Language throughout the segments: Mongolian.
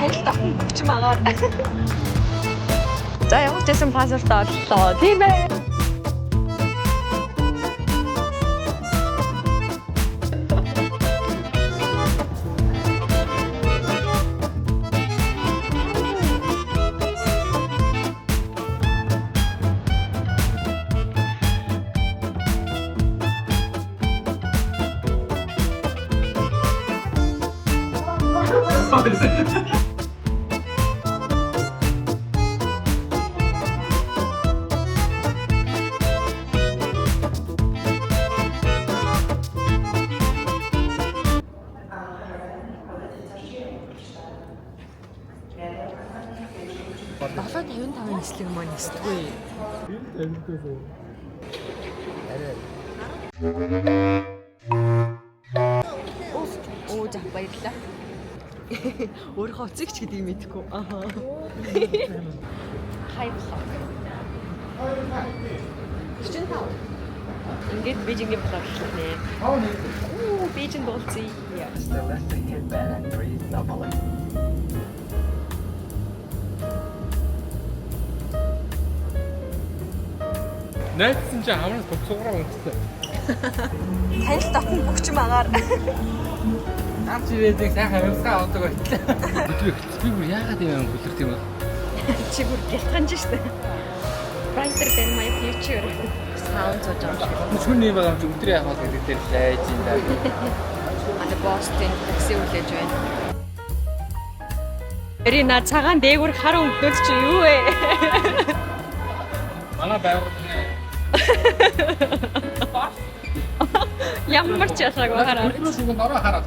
Танилд охин хүч магаар. За ямар ч байсан пассворд оллоо. Тийм ээ. Долоо 55 нислэг маань нисдэггүй. Оо за баярлаа. Өөрөө оцогч гэдгийг мэдэхгүй. Аа. Хайплаа. 45. Ингээд Бээжингийн блог хэлнэ. Оо Бээжин дуулцъя. Найдсан чи хамраас төгсгөрөө унтсан. Танилд охин хүч магаар. Наад чи ирээдээ сайхан амьсгаа авдаг байтлаа. Би бүр яагаад юм хүлэрт юм бэ? Чи бүр гялтганж штэ. Brighter than my future. Sound зож байгаа. Шүн юм байгаа чи өдрөө явах гэдэг дээр лайж юм даа. Аны Бостон такси үлээж байна. Эрина цагаан дээгүүр хараа өнгөд чи юу вэ? Манай байгууллагын Ямар ч ясаг хараа. Өдрөөс ингэ нороо хараад.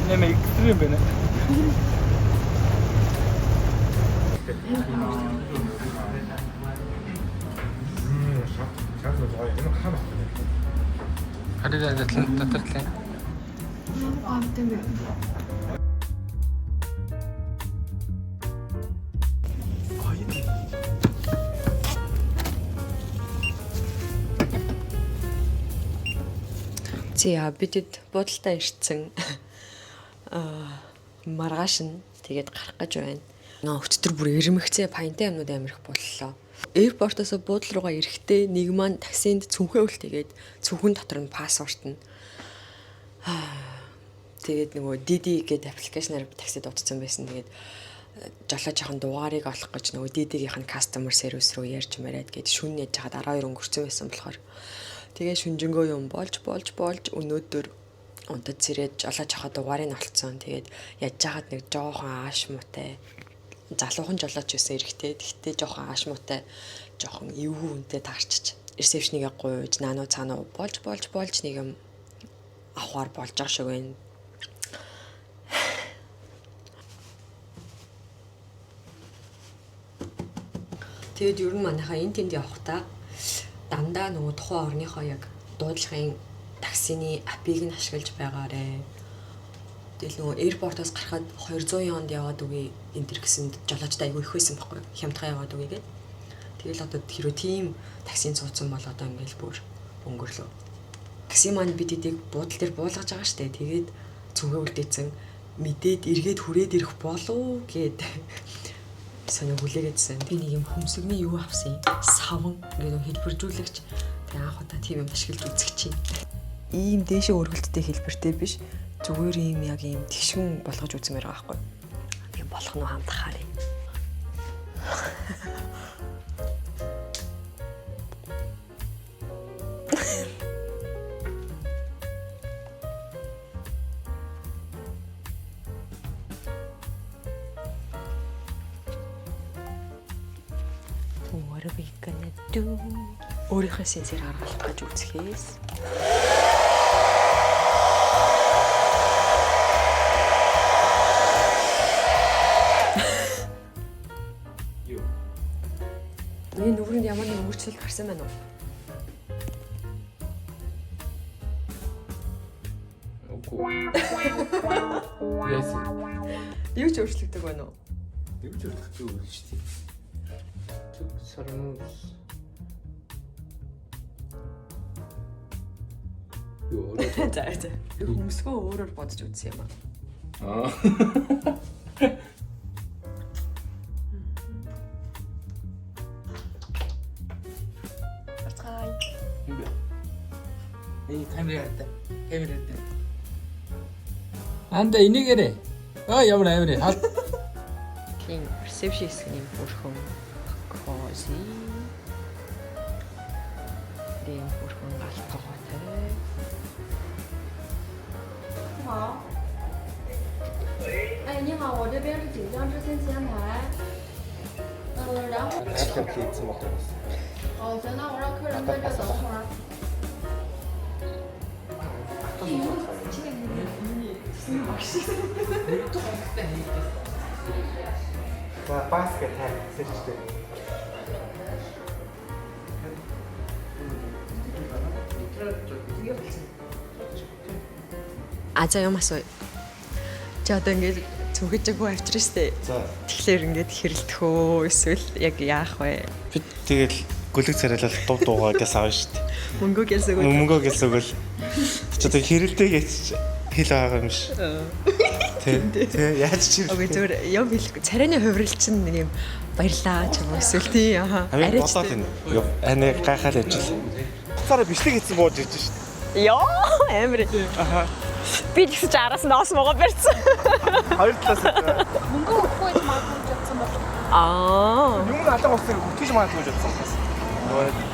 Нэмээ экстрим байна. Харин татлаа. За бидэд буудалтай ирсэн. Маргааш нь тэгээд гарах гэж байна. Өчтөр бүр ирмэгцээ паянтай юмнууд амирх боллоо. Аэропортоос буудал руугаа ирэхдээ нэг маань таксинд цүнхээвэл тэгээд цүнхэн дотор нь пассворт нь. Тэгээд нөгөө Didi гэдэг аппликейшнаар таксид утсан байсан. Тэгээд жолооч хаан дугаарыг олох гэж нөгөө Didi-гийнх нь customer service руу ярьж мараад гээд шүн яж хаад 12 өнгөрцөн байсан болохоор тэгээ шүнжэнгөө юм болж өнөөдөр унтад сэрээд жолооч хаа дугаарыг олцсон. Тэгээд яж хаад нэг жоохон ааш муутай залуухан жолооч байсан эрэхтэй. Тэгтээ жоохон ааш муутай жоохон эвгүй үнтэй таарчиж ресепшнийг гуйж наануу цаануу болж нэг юм авахар болж байгаа шиг байна. Тэгээд ер нь манайхаа энэ тэнд явахдаа дандаа нөгөө тухайн орныхоо яг дуудлагын таксины апыг нь ашиглаж байгаарэ. Тэгэл нөгөө аэропортоос гарахад 200 онд яваад үгүй энэ төр гэсэнд жолоочтой айгүй их байсан байхгүй хямдхан яваад үгүй гээд. Тэгэл одоо хэрвээ тийм таксинд суудсан бол одоо ингээл бүр өнгөрлөө. Такси маань бидэдийг буудал дээр буулгаж байгаа штэ. Тэгээд цүнхээ үлдээсэн мэдээд эргээд хүрээд ирэх болов гээд сонио хүлээгээдсэн. Би нэг юм хөмсгний юу авсан юм? Савн гэдэг хэлбэржүүлэгч. Тэгээ анх удаа тийм юм ашиглаж үзэх чинь. Ийм дээшээ өргөлттэй хэлбэртэй биш. Зүгээр ийм яг ийм тэгшүүн болгож үзмээр байгаа байхгүй. Тэгээ болох нь хамт харъя. What are we gonna do? Өөрийнхөө сенсээр гаргах гэж үзэхээс. Юу? Энэ нүрэнд ямар нэг өөрчлөлт гарсан байна уу? Яасан? Юу ч өөрчлөгдөг байна уу? Юу ч өөрчлөгдөж шүү дээ. Зүг сарнус. Юу За. Хүмүүсгөө өөрөөр бодож үзсэн юм аа. Арцгай. камерата. Анда энийгээрээ. Ямар амир. Тийм ресепшн хэсгийн бүрхэн кози. Тийм бүрхэн галтгоотой. 好。哎，你好，我这边是锦江之星前台。然后。哦，行，那我让客人在这等会儿。 За баскет хайрцагчтэй. За юм асуу. Чи одоо ингээд зүгэжгүй авчирна штэ. За. Тэгэхээр ингээд хэрэлдэх үү эсвэл яг яах вэ? Би тэгэл гөлөг царайлал дуу дуугаагаас авна шүү дээ. Мөнгө гэсэн үг. Мөнгөөс өгөл. Чи одоо хэрэлдээ гэж хэл байгаа юм ш. Тэ яаж чи. Окей зөв яг хэлэхгүй. Царайны хувирал чинь нэг юм баярлаа ч юм уу эсвэл тий аа. Арайч бодоод байна. Аны гайхаад явчихлаа. Цаараа бичлэг хийсэн бууж ирж шүү дээ. Йоо амир. Аха. Би ч гэсэн араас ноос мого барьсан. Хоёр талаас. Мөнгө өгөхгүй магадгүй жадсан бол. Аа. Юм алга усыг өткөж магадгүй жадсан.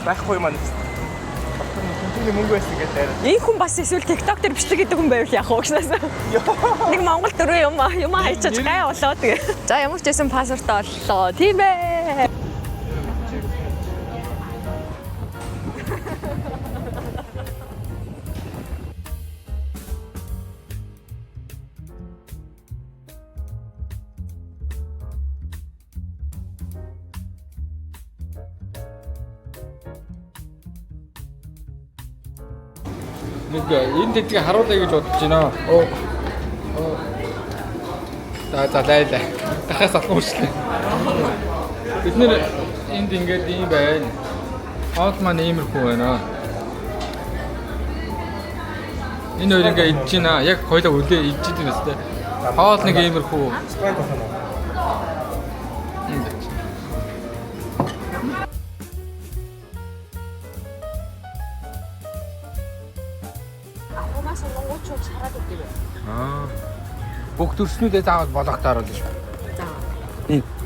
Байхгүй юм аа. Тэмцээний мөнгө байсан гэдэг дайраа. Энэ хүн бас эсвэл TikTok дээр бичлэг хийдэг хүн байвал яах вэ гэснээс. Нэг Монгол дөрөв юм хайчаач гай болоо тэгээ. За ямар ч байсан паспортоо оллоо тийм ээ. Нэг энэ тэдгийг харуулъя гэж бодож байна. За лайлаа. Дахиад салгуулчлаа. Бид нэр энд ингээд ийм байна. Хоол маань иймэрхүү байна. Энэ хоёр ингээд идэж байна. Яг хоёлаа үлээ идэж байна өстэй. Хоол нэг иймэрхүү. Бүх төрснүүдээ заавал болгохтаар болно шүү. За.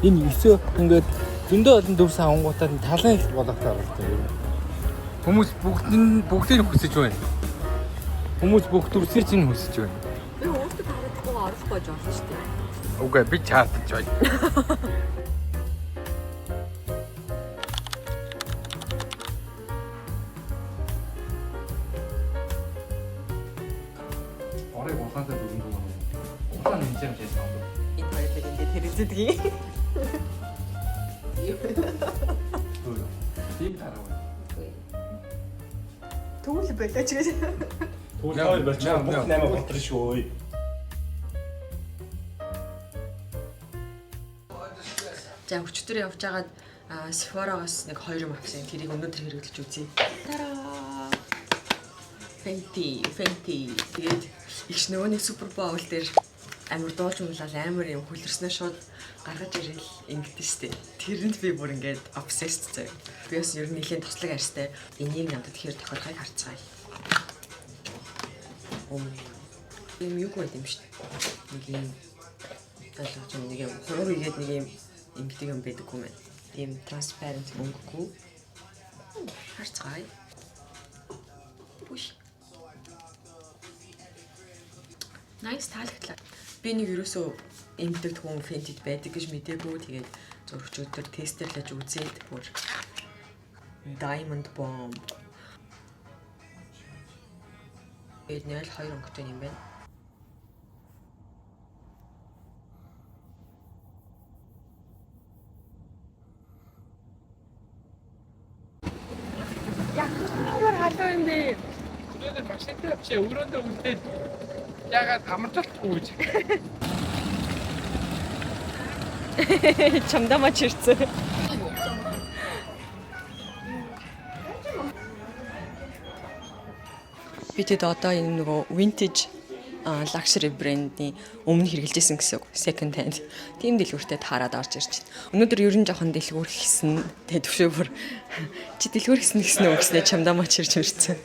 Энэ 9 ингээд зөндөө олон дүрс авангуудад талын их болгохтаар болно. Хүмүүс бүгдийг хүсэж байна. Хүмүүс бүх дүрсийг чинь хүсэж байна. Би өөртөө тараахгүй оруулах гэж болно шүү дээ. Үгүй би чаатаж байна. Орой улаантай дүрэн дүү. Улаан нэмжэм шээсэн. Энэ хоёрыг ингээд хэрэгцээдэг. Тийм тараа. Түүл байлаач гэж. Хоёр болчихоо бүх 8 болтор шүү. За өчтөр явж байгаад Sephora-гаас нэг 2 юм авсан. Тэрийг өнөөдөр хэрэглэж үзье. Тараа. Fenty. Тэгээд ихш нөгөөний Super Bowl дээр амар дуулж муулаад амар юм хөлөрснөө шууд гаргаж ирэл ингэдэж штэ. Тэрэнд би бүр ингээд obsessed заяа. Би бас ер нь нэлийн туслаг арьстай. Энийг надад тэгэхээр тохиолгыг харцгаая. Ийм юу гэдэг юм штэ. Нэг юм ойлгож байгаа нэг юм хуруу игээд нэг юм ингэдэг юм байдаг юм байна. Ийм transparent мөнгөгүй. Харцгаая. Бүш. Nice таалагдлаа. Би нэг ерөөсөө эмдэг хүн Fenty байдаг гэж мэдээгүй. Тэгээд зургчдаар тестерлэж үзээд бүр Diamond Bomb. Эд 02 өнгөтэй юм байна. Яагаад халуун юм бэ? Өнөөдөр машинтай авчаа өрөөндөө үлдээд яагаад амарчалтгүй гэж. Чамдаа мач ирсэн. бидэд одоо энэ нөгөө vintage luxury брэндний өмнө хэрэгжилжсэн гэсэн үг. Second hand. Тийм дэлгүүртээ таарад орж ирж байна. Өнөөдөр ер нь жоохон дэлгүүр хийсэн. Тэгээ төвшөөр чи дэлгүүр хийсэн гэсэн үг гэснээр чамдаа мач ирж ирсэн.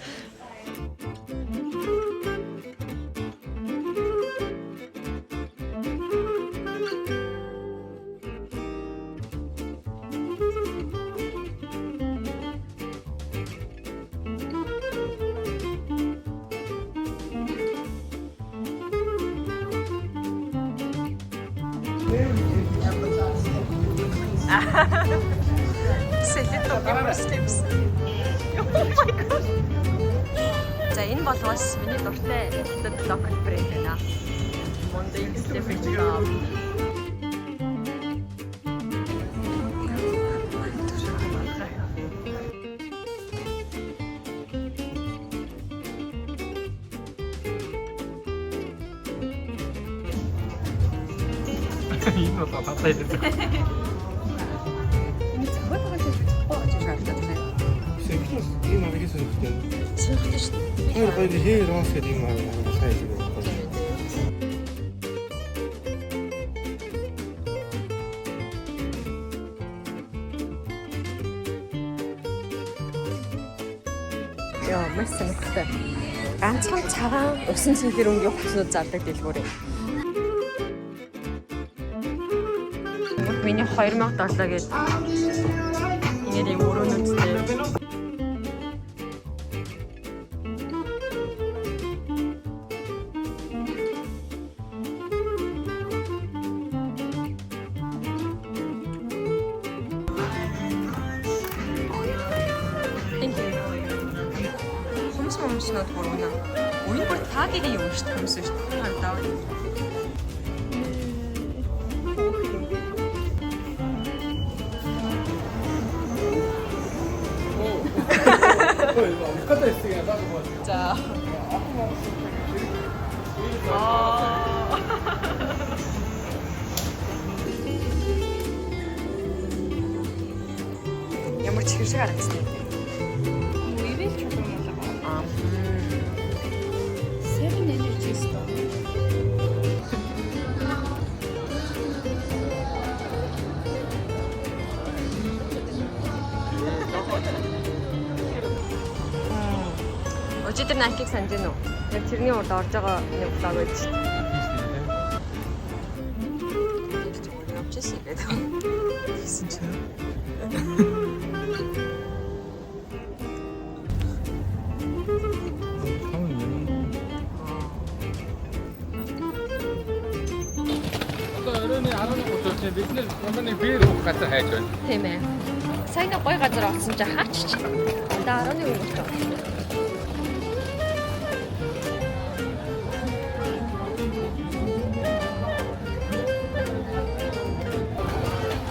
За энэ бол бас миний дуртай локал брэнд байна. Monday Slip Club. Энэ бол баттай дээ. ийм авигээс үнэхээр Сэрхтэй шүү дээ. өөр гоё хээ роос гэдэг юм аа сайн юм. Яа, маш сонирхолтой. Ганцхан цагаан усан цэнхэр өнгө хувцснууд зардаг дэлгүүр юм. Миний 2007 гээд ингээд юм өрөөнүүдтэй. Хүмүүснод гурвана. Уян бүр таагийн юм шүү дээ хүмүүс шүү дээ. Хандаа. За. Ямар ч хэрэг харагдсан. Үеэл ч юм уу. 7 Energy Store. Өчигдөр Nike-г санд гэнэ үү? Яг тэрний урд орж байгаа нэг блог байж шүү дээ. Явчихсан гэдэг. Хийсэн чинь. Бид нэр нэг бээр уух газар хайж байна. Тийм ээ. Сайн гой газар олсон чи хаач чи. Одоо 11 өгч байгаа.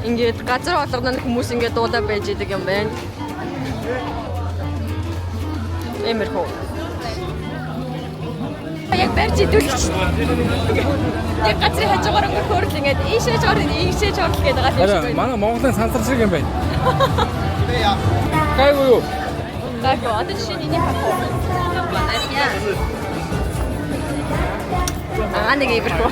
Ингээд газар олгоно хүмүүс ингээд дуудаа байж идэг юм байна. Эмэрхүү. Яг барьж идүүлчих. Яг газрын хажуугаар өнгөрөх хөрл ингээд ийшээж орол гэдэг байгаа юм шиг байна. Манай Монголын сансар шиг юм байна. Гайгүй юу? Гайгүй. Одоо жишээ нь энийг хавах. Нэг ивэрхүү.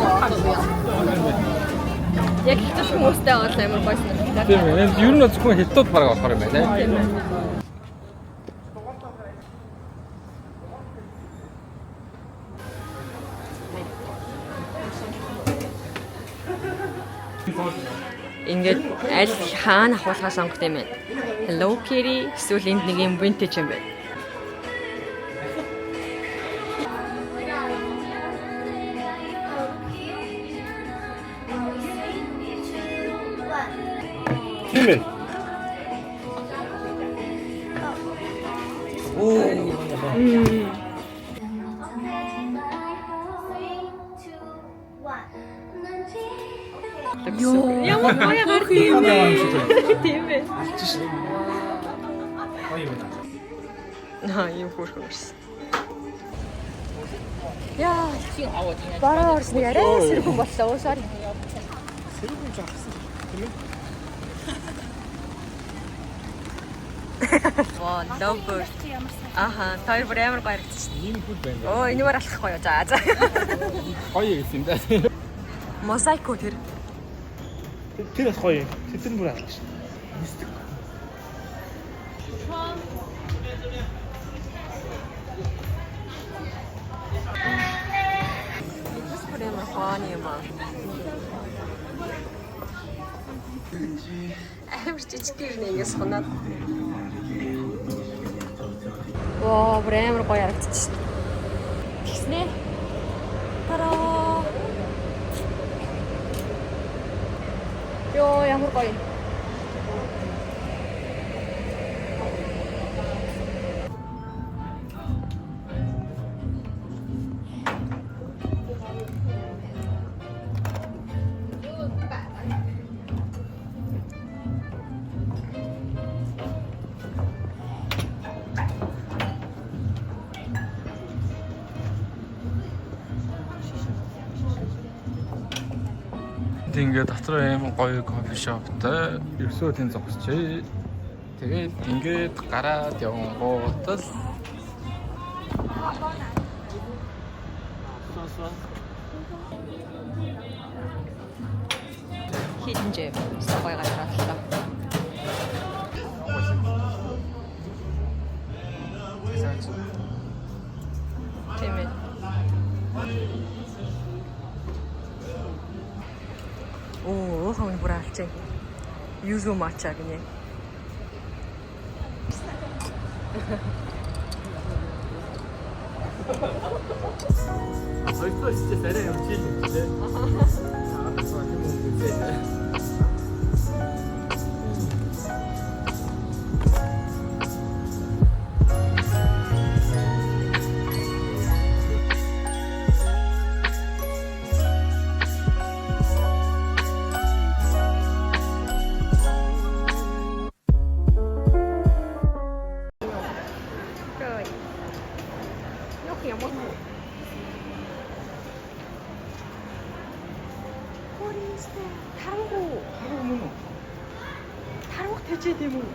Яг ихтэй хүмүүстэй байгаа амар гойсон. Тийм ээ. Ер нь зөвхөн хятад бараг болохоор юм байна тийм ээ. Ингээд аль хаана ахуулахаа сонгох юм бэ? Hello Kitty эсвэл энд нэг юм vintage юм байна. Тийм ээ. Ямар гоё гарах юм бэ? Тийм ээ. Юу хөрхөрс. Яа, бараа орсныг арай сэрхэн боллоо. Sorry. Сэрхэн жахсан. Тийм ээ. Воо, lovebird. Аха, хоёр бүр амар гоё харагдчих. Ийм хөл байна. Оо, энэгээр алхахгүй юу? За. Гоё гэсэн юм да. Мозаико тэр. Тэр бас гоё юм. Тэр бүр алж. Мистик. Бас бүр амар хааны юм аа. Амар жижиг гэрнэ ингээс хоноод. Воо, бүр амар гоё харагдчих. Тэгснэ. Тараа. Йоо, ямар гоё. Ингээд дотор аим гоё кофе шоптой ерсөө тэн зогсчээ. Тэгээд ингээд гараад явангууд л хитэнжээ. Согой газар боллоо. Тийм ээ. Оо, хавны бүр алчаа. Юзу мача гинэ. Ойтой ч арай явчих юм тий. Аа тийм үү. Таруух тэжээ тийм үү?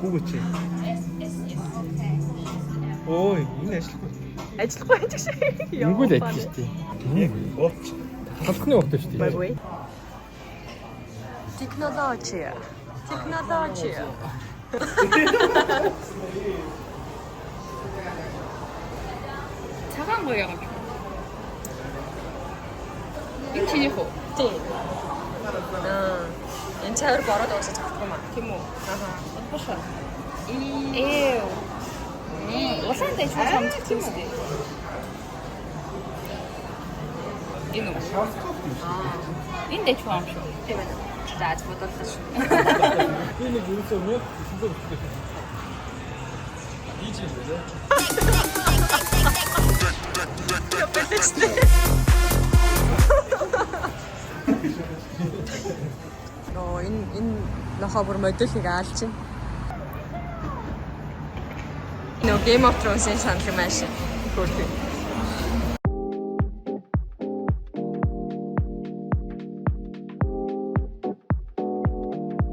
Гүгч. Ой, энэ ажиллахгүй. Ажиллахгүй байж шиг. Үгүй л ажиллаж штий. Ууч. Халхны ухт штий. Байггүй. Технологи. цагаан гоё юм. Энэ чиний хөө. Тийм. Энэ цайвар бороод уусаж чадахгүй маа. Тийм үү? Аха. Баха. Ээ. Улаан дэч хамт тийм үү? Энэ үү? Энэ дэч хамт шүү. Тийм ээ. За, бодлоо шүү. Би нэг юусоо мөн хэлсэн байна. Ийж юм байна. Оо, энэ нохоо бүр модельийг аалж чинь. Нөө Game of Thrones-ийн санал юм ааш. Хөрхи.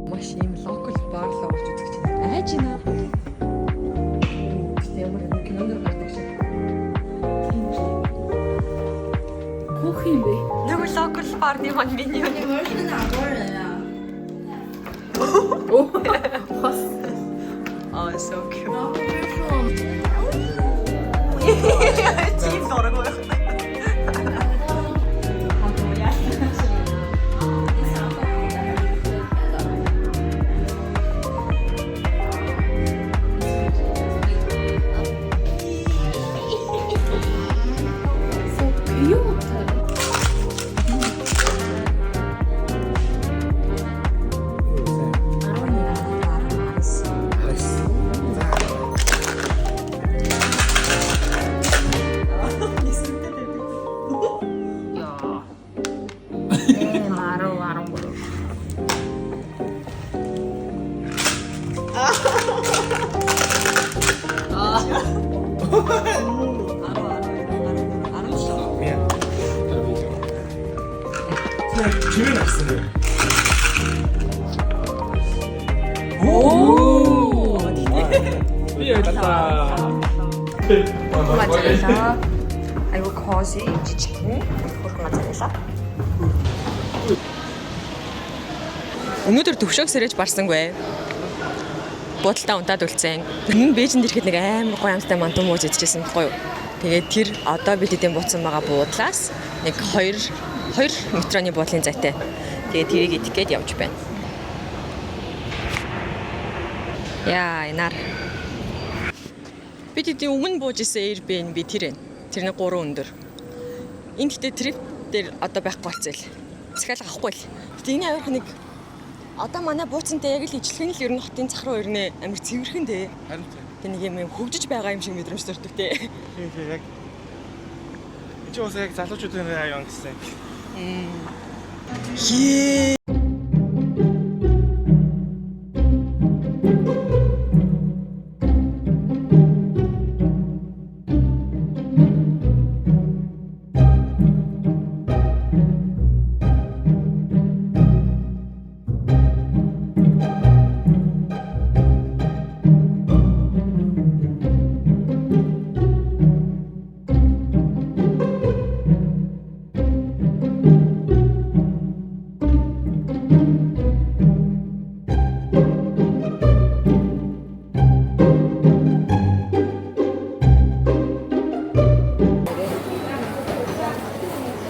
Маш юм локал бар л орж үзэж байна. Айж байна. Ямар нэг кинонор гардаг шиг. Хөөх юм бэ? Нэг локал барны мань миний юм. 你们是哪国人呀？ Oh, so cute. 然后这是我们 Cheese order 거야. Чимээ авсан юм. 오. 비 왔다. 맞아요. 아이고 거지 지치고 맞아요. Өнөөдөр төвшөөг сэрэж барсангүй. Бодолтой унтаад үлцэн. Энэ Бээжинд ирэхэд нэг амар гоё амттай мантуу мууж идчихсэн байхгүй юу? Тэгээд тэр одоо бид эдэн бууцсан байгаа буудлаас нэг 2 метроны буудлын зайтай. Тэгээд тэрийг идэх гээд явж байна. Яа, энаар. Бид эдийн өмнө бууж исэн Airbnb тэр энэ. Тэрний 3 өндөр. Энд гэхдээ трип дээр одоо байхгүй болцсон л. Захиалга авахгүй л. Гэтэ энэ авирах нэг одоо манай бууцантай яг л ижлэх нь л ер нь хотын цах руу ирнэ амар цэвэрхэн дээ. Харин тийм. Тэг нэг юм хөгжиж байгаа юм шиг мэдрэмж төрдөг те. Тийм яг. Энд бас яг залуучуудын район гэсэн. Хээ.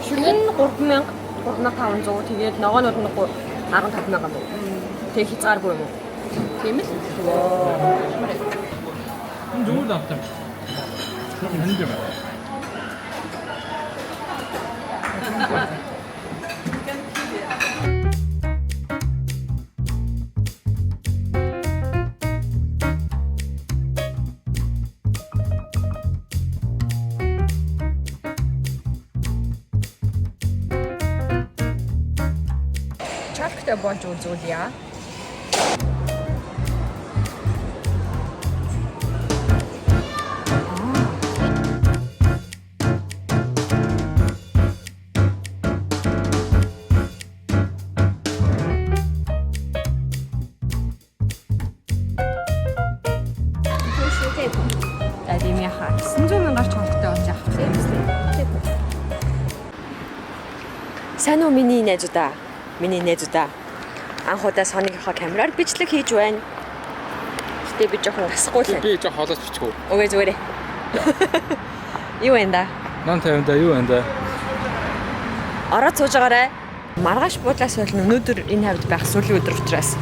Шүлэн 3500 тэгээд ногоонууд нь 15000 бод. Тэг хязгааргүй юм уу? Тийм л. 좋은 남자. 한 개만. Чалхтай болж үзүүлье. Даймяха 900,000-аар чонхтой болж авах юм байна. Сайн уу миний найзуудаа? Миний найзуудаа. Анхудаа Sony-гийнхаа камераар бичлэг хийж байна. Гэтэ би жоохон асахгүй л. Би жоо хоолойч бичихгүй. Үгүй зүгээрээ. Юу вэ да? Нан тавианда юу вэ да? Ороод сууж байгаарай. Маргааш буудлаас болон өнөөдөр энэ хавьд байх сүүлийн өдөр учраас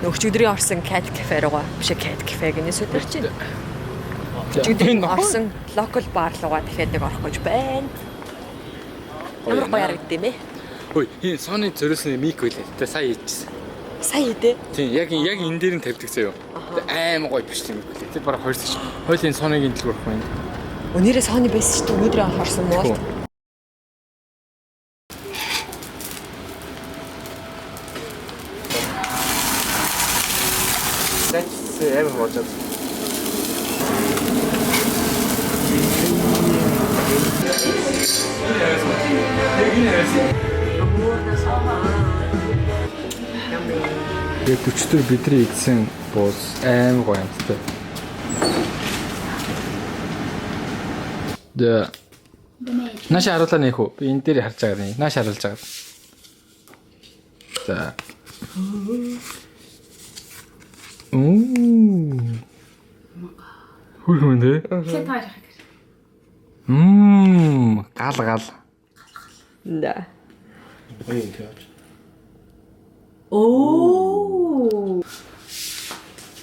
өчигдрийн орсон Cat Cafe руугаа биш Cat Cafe гэнэ сөдөрч байна. Өчигдрийн орсон local bar руугаа дахиад нэг орох гэж байна. Ямар гоё харагдсан юм бэ? Ой, энэ Sony зөрөөсний мик байлээ. Тэ сая хийчихсэн. Сая идэ. Тийм, яг энэ дээр нь тавьдаг заяа. Аймаг гоё биш юм байлээ. Тэр бараг 2 сар. Хойлын Sony-гийн дэлгүүр ахгүй юм. Өнөөдрөө Sony байсан шүү дээ. Өнөөдрөө орсон муу. That's ever watched. Яг 40 бидний идсэн бууз аймаг гоё юмтай. Дэ. Нааш харуулаа нэх үү? Би энэ дээр харж байгаа юм. Нааш харуулж байгаа. За. Хөрхөн дээ. Гал. Да. Ой гэж. Oo.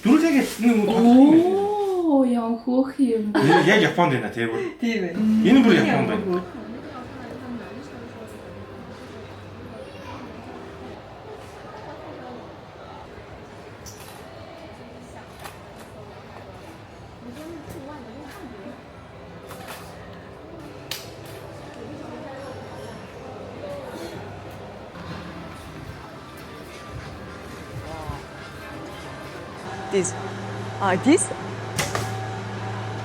Дүрлэгээ нэг Oo, яа хөөх юм. яг Японд байна тийм үү? Тийм ээ. Энэ бүр Японд байна. This. This?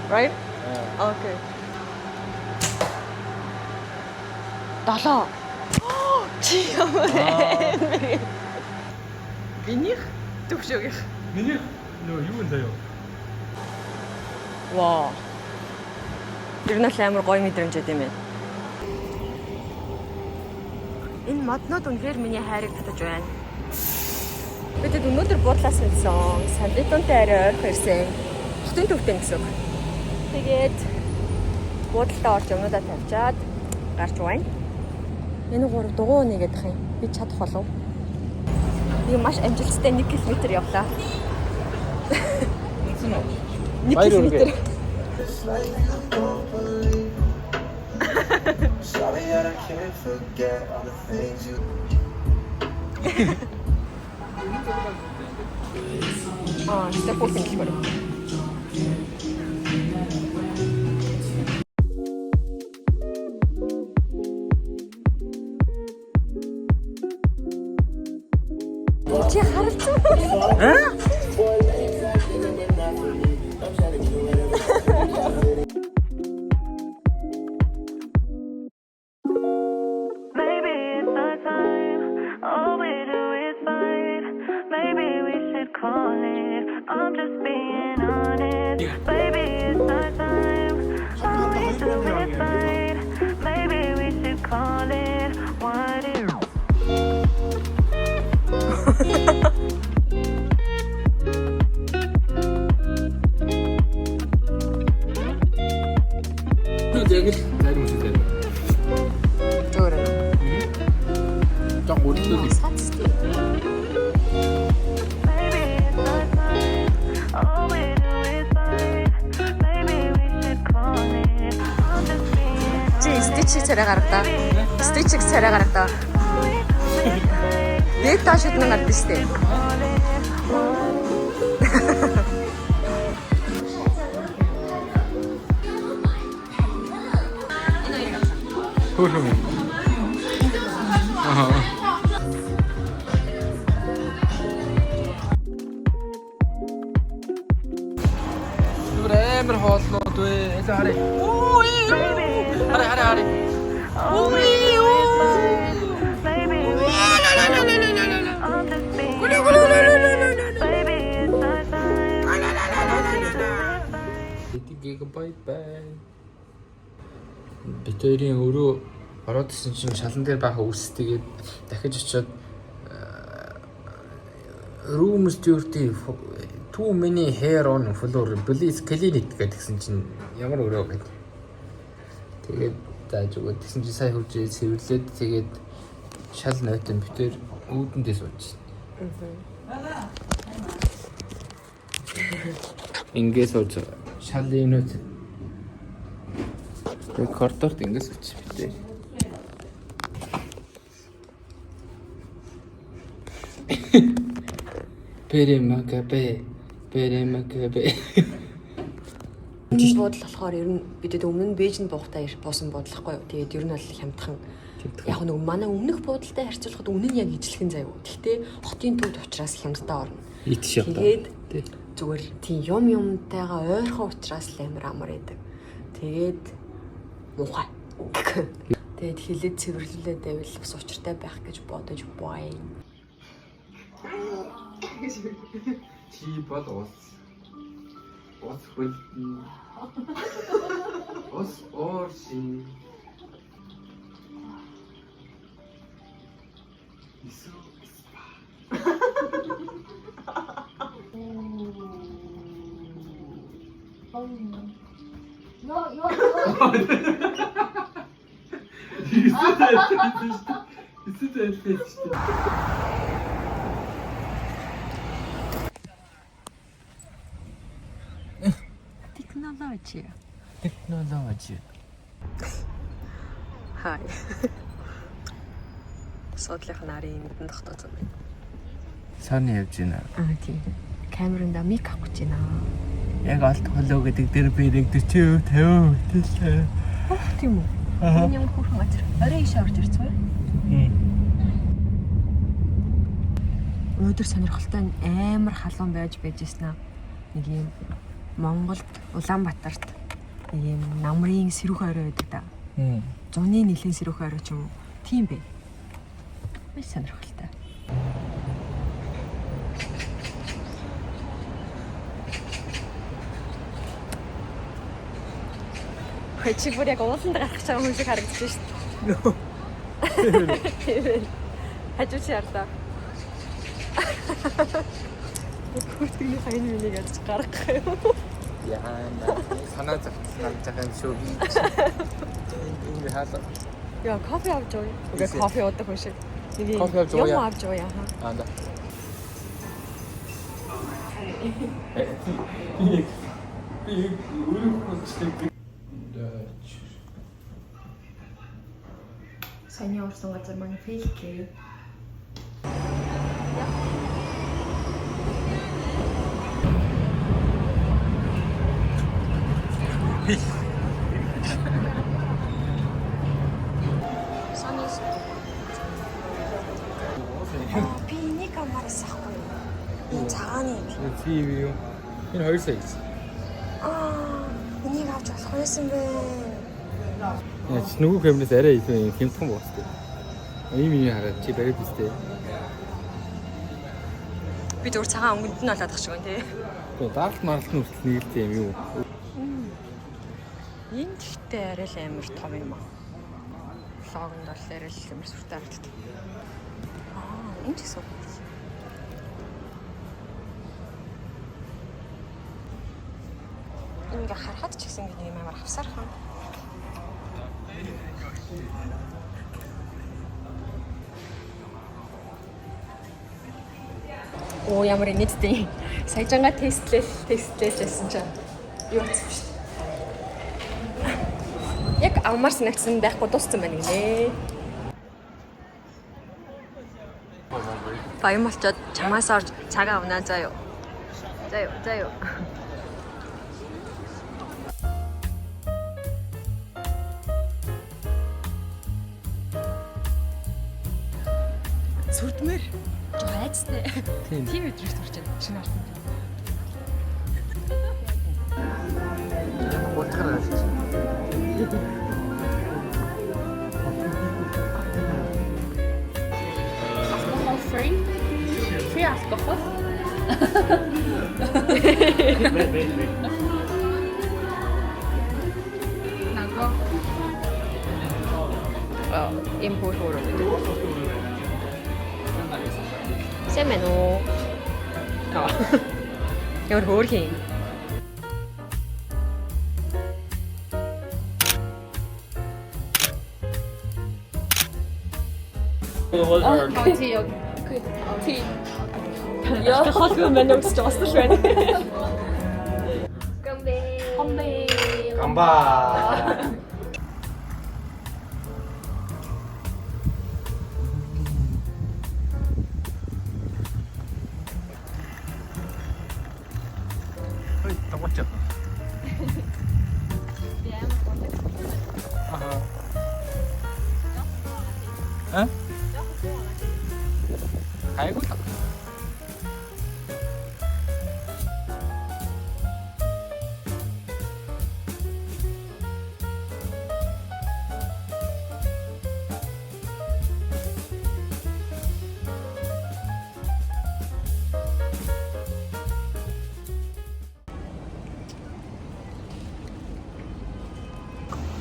Right? Okay. 7. Чи ямар Минийх төвшөөгийнх. Миний нөө юу энэ заяа. Вау. Тэр нь амар гоё мэдрэмж өгд юм байна. Энэ моднууд үнэхээр миний хайрыг татаж байна. Бид өнөөдөр буудлаас хэлсэн. Сандитонтой арай ойрхон ирсэн. Хотын төвтэй гэсэн үг. Тэгээд буудлаа орж юмудаа тавьчаад гарч байна. Энэ гур дугуй нэгээд ах юм. Би чадах болов. Би маш амжилттай 1 км явлаа. Үнсэн үү? 1 км. Sorry that I can't forget all the things you. 진짜 꼴등이 거려. 쟤 харагдсан. Maybe it's our time. All we do is fight. Maybe we should call it. I'm just being honest. Maybe it's our time. All we do is fight. Maybe we should call it what it is. Яг л найрын мөсөд байна. Зөөрэ. Жог өөрчлөлт. Maybe it's our time. All we do is fight. Maybe we should call it. I'm just being Чи стичийг царай гаргадаа. Стичийг царай гаргадаа. Нэг таашид нь гардаг штэ. Хөөрхөн. Аа. Зүгээр амар хоолнууд вэ. Элэ харъя. Харъя. Maybe we I'm just being Baby, it's our time. Гигабайт бай. Битэрийн өрөө ороод ирсэн чинь шалан дээр баха үс тэгээд дахиж очиод room stewarding too many hair on floor please clinic гэдгсэн чинь ямар өрөө байд. Тэгээд зааж өгөө тэгсэн чинь сая хурж цэвэрлээд тэгээд шал нойтон битэр үүдэндээ сууж. Ингээ сууж шалын нүд коридорт ингээ сууж битээ. Перемакабе. Энэ бодол болохоор ер нь бидэд өмнө нь Бээжинд буухтаа буусан бодлохгүй юу. Тэгээд ер нь бол хямдхан. Яг нэг манай өмнөх буудалтай харьцуулахад өмнө нь яг ижлэхэн заяа. Гэхдээ хотын төвд учраас хямдтай орно. Итш яваа. Тэгээд зүгээр тийм юмтайгаа ойрхон учраас л амар идэг. Тэгээд муухай. Тэгээд хилээд цэвэрлүүлээд байвал бас учиртай байх гэж бодож байна. Чи бол ус хөл ус орси Ису Технологи. Хай. Содлих нарын мэдэн тогтооц юм байна. Сааны явж байна. Тийм. Камеранда мик авах гэж байна. Яг алт холоо гэдэг дээр бэрэг 40 50 хэлээ. Тийм үү? Энэ юм хөрхөн газар. Орой иш орж ирсэн бай. Өдөр сонирхолтой амар халуун байж байжсэн аа. Нэг юм Монголд Улаанбаатарт нэг юм намрын сэрүүх орой байдаг да. Зуны нэлийн сэрүүх орой ч юм уу. Тийм бэ. Маш сонирхолтой. Чи бүр яг ууланд гарах чам хүн шиг харагдаж шүү дээ. Хажуу чи ярдаа. Бүртгэний сайн минийг яаж гаргах юм. Яа санаа зовтлаа жахан шүү. Ингээ хаалаа. Яа, кофе авч уу. Уг кофе уудаг хүн шиг. Нэг Кофе авч ууя. юм авч уу яа. Аа да. Би өөрөө Сайн явсан газар маань фейк. Санис. Би нэг амараас ахгүй. Энэ цагааны юм. тийм юу. Энэ 2 сая гэсэн. Энийг авч болох байсан бэ? Яа чи нөгөө камераас арай илүү хямдхан боостой. Ийм хараад чи бариад үстэй. Би зөвхөн цагаан өнгөнд нь болоод тах шиг байна тий. Тэгээ даалт маралт нь хүртэл нэгэлтэй юм юу? Энэ гэхдээ арай л амар том юм аа. Логонд бол арай л амар сүртэй харагддаг. Энэ ч гэсэн. Ингээ харахад ч гэсэн ингэ юм амар хавсархан. Оо ямар нийтдээ саяжанга тестлээжсэн чинь юу болсон бэ? Яг амар санагдсан байхгүй дууссан байна гинэ. Баян болчоод чамаас орж цагаа авнаа заа юу. За юу. Сүрдмэр айцтай. Тийм өдрөж турч байна. Шинэ артнд. Утгаар авч. Free alcohol. Nago. Import order. Semeno. Ямар хөөрхин. Tea. Tea. Ja, хол мэн өгч жостол байна. Комбе. Гамбаа. Ой, тавчаа. Ха? Хайгуу.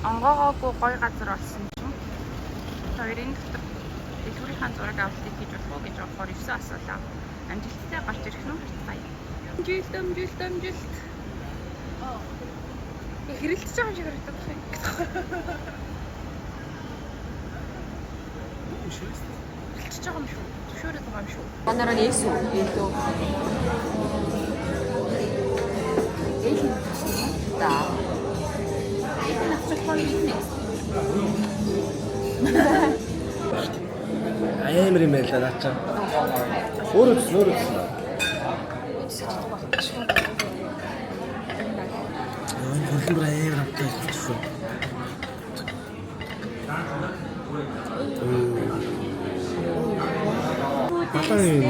Онгоогоогүй гоё газар болсон чинь. Хоёрын дотор дэлгүүрийн зураг авалтыг хийж болох уу гэж бодохоор 9 асуулаа. Амжилттай гарч ирэх нь баяр. Амжилт. Хэрэлдэж байгаа юм шиг харагдах юм. Хэрэлдэж байгаа юм шүү. Зөвшөөрөд байгаа юм шүү. Манараа нээсү. Илүү. Да. Амар юм байла наачаа. Өөрөө үзсэн. Хөрхөн амар амтай шүү. Батан юм.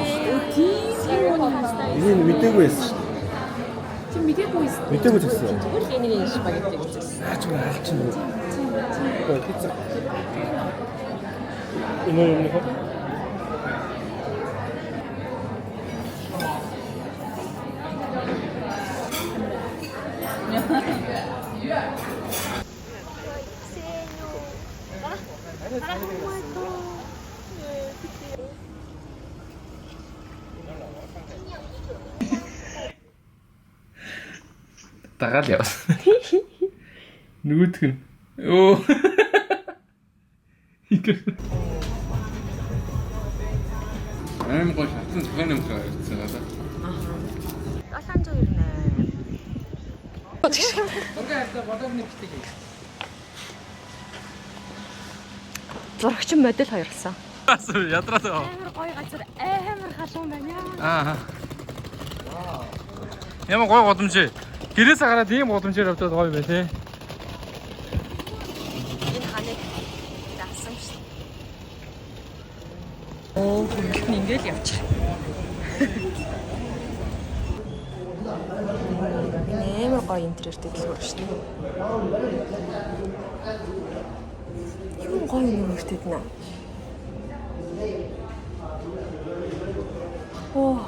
Энэ мэдээгүй байсан шүү. Чи мэдээгүй юм. Мэдээгүй гэсэн. Зүгээр л энийг спагетти гэсэн. Наач мөр алчин үү. Пицца. Энэ юм нөхөд. Дагаал явсан. Нөгөөдг нь. Өө. Гой шатсан зохион юмсаа ирсэн надад. 798. Ургаа хайртай бодогны битгий. Зурагчин модель хоёрлсан. Ядраа. Амар гоё газар, амар халуун байна. Аа. Ямар гоё годомжээ. Гэрээс гараад ийм годомжээр авдаад гоё бай тээ. Энэ ханыг даасан шүү. Оо, ингээл явчих. Нэмэр гоё интерьертэй дэлгүүр шүү дээ. Юу гоё нэмэртэй нэ. Оо.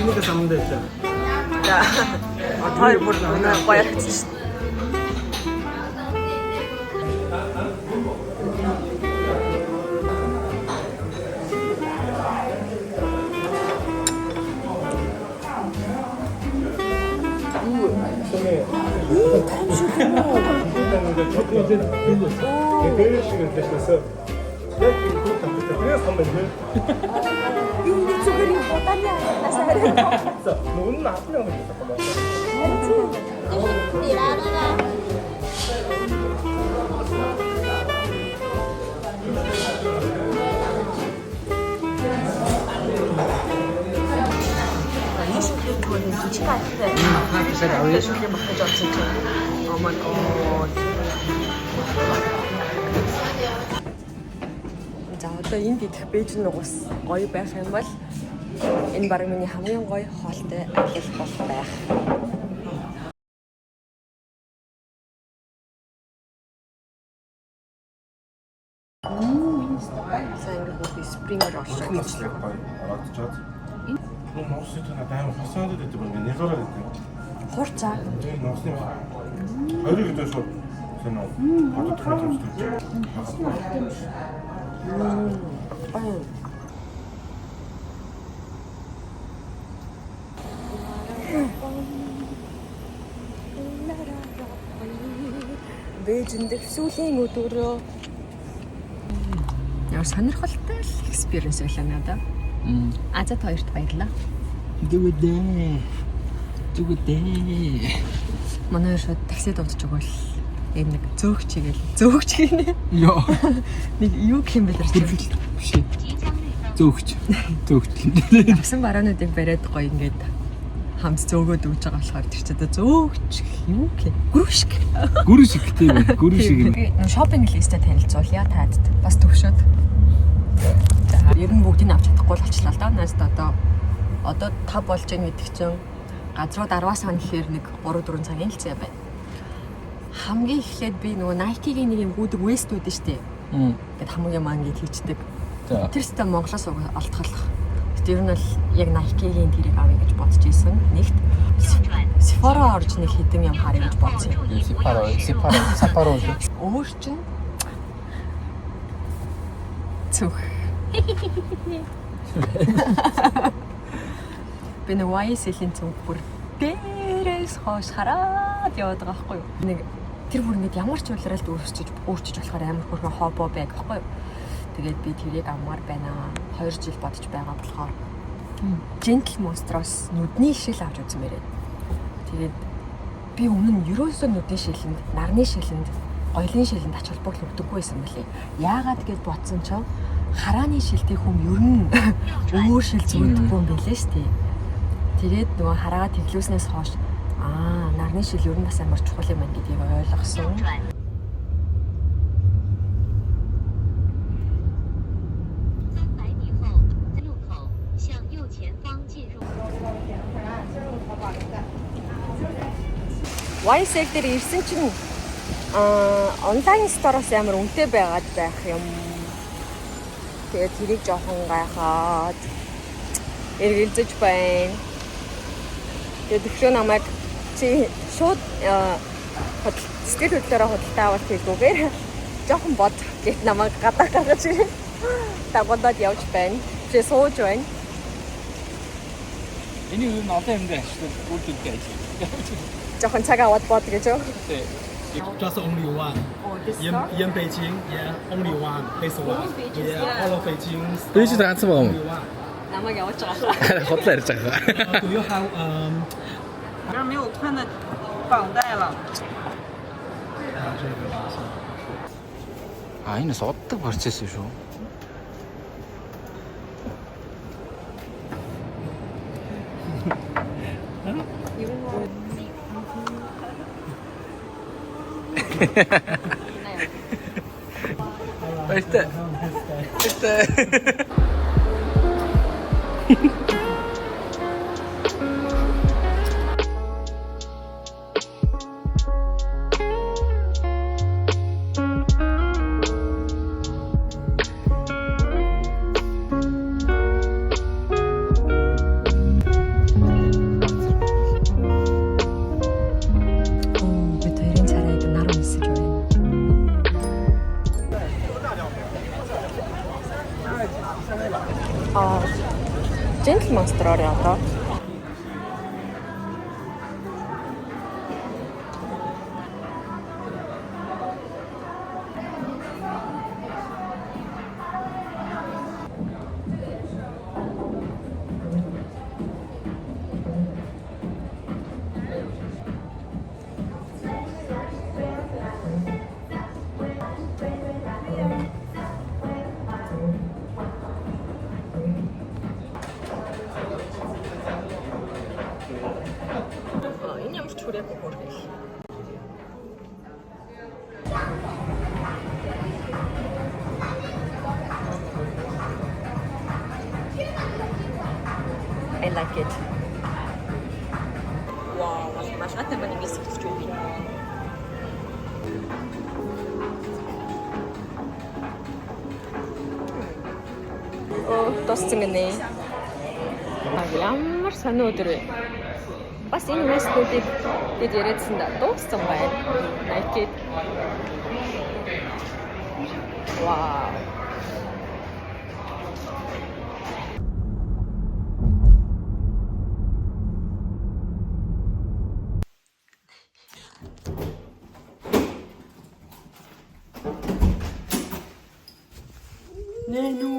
Нэг саманд байлаа. За. Хоёр бүр гоё хэвчээ. Oh my god. За одоо энд идэх Бээжин нугас гоё байх юм бол энэ баг миний хамгийн гоё хоолтой алил болох байх. За ингээд бүх спрингер олшоо. ороод. Энэ нуусны тань даавар хасаад байдаг юм. Нэлгээрээ байдаг. Хурцаа. Энэ нуусны хоёрыг өдөө шууд соноо. Одоо томчтой. Бээжин дэх сүүлийн өдрөө яа сонирхолтой экспириенс байлаа надад. Азат хоёрт баярлаа. Зүгдээ. Манай шууд таксид унтж байгаа л яг нэг зөөгч гинэ. Йоо. Нэг юу гэх юм бэ тэр чинь Биш. Зөөгч. Авсан бараануудыг бариад гоё ингээд хамт зөөгөөд өгж байгаа болохоор тэр чинь одоо зөөгч юу гэх гүрүшг. Гүрүшг тийм ээ. Гүрүшг юм. Шопинг листэ танилцуулъя таад бас төвшөөд. За ер нь бүгдийг авч чадахгүй болчихлоо л да. Надад одоо 5 болж байгаа гэдэг чинь газрууд 10-аас хань гэхээр нэг 3-4 цагийн л цай байна. Хамгийн эхлээд би нөгөө Nike-гийн нэг юм гүдэг вест үүдэн штэ. Гэт хамгийн маань гээд хийчдэг. Тэр сте Монголоос олдголох. Гэт ер нь бол яг Nike-гийн тэрийг авъя гэж бодож ийсэн. Нэгт Sephora орж нэг хідэн юм харъя гэж бодсон. Сапаро. Өөр чинь цүх. Би нэг YSL-ийн цүнх бүр дээрээс хоош хараад яваад байгаа байхгүй юу? Нэг тэр бүр ингэж ямар ч үйлрэлд өөрчилж болохоор амар хөрхөн хобо байг байхгүй юу? Тэгээд би тэрийг аммаар байна. 2 жил бодож байгаа болохоор Gentle Monster-оос нүдний шил авч үзсэн мээрээ. Тэгээд би өмнө нь ерөөсөө нүдний шилэнд, нарны шилэнд, гоёлын шилэнд ач холбогдол өгдөггүй байсан мөлий. Яагаад гэж бодсон ч харааны шилтэй хүм ер нь өөр шил зүйдэггүй юм билээ шүү дээ. Тэгээд нөгөө хараагаа тэглүүснээс хойш нарны шил ер нь бас амар чухал юм байна гэдгийг ойлгосон. YSL дээр ирсэн чинь онлайн стороос амар үнэтэй байгаад байх юм. Тэгээд тэрийг жоохон гайхаад эргэлзэж байна. Тэгээд төвшөө намайг чи шууд сэтгэл хөдлөлөөрөө худалдаа аваад хэлгүүгээр жоохон бод гэт намайг гадаа гаргаж ирээ. Дагуудад явж байна. Чи сууж байна. Энийг юу нотоо юм дээ ашиг үйлдэлтэй ажил. Жоохон цаг аваад бод гэж юу? Тий. Just only one. In Beijing, yeah, only one. This one. Yeah, all of Beijing. Бээжин ганцхан байгаа юм. Намайг явуулж байгаа. Хотлоо ярьж байгаа. Do you have 这儿没有穿的绑带了。 Энэ соддаг процесс шүү. Баяртай. Gentleman store одоо. Энэ ямар ч хүрээгүй хөргөл. I like it. Wow, mashallah ba нэг хэсэгч юу юм. Тосцсон гинэ. Ямар сонио өдөр вэ? Бас энэ мэсгүүдийг бид яриадсан да дууссан байна. Naked. Wow. Nenu.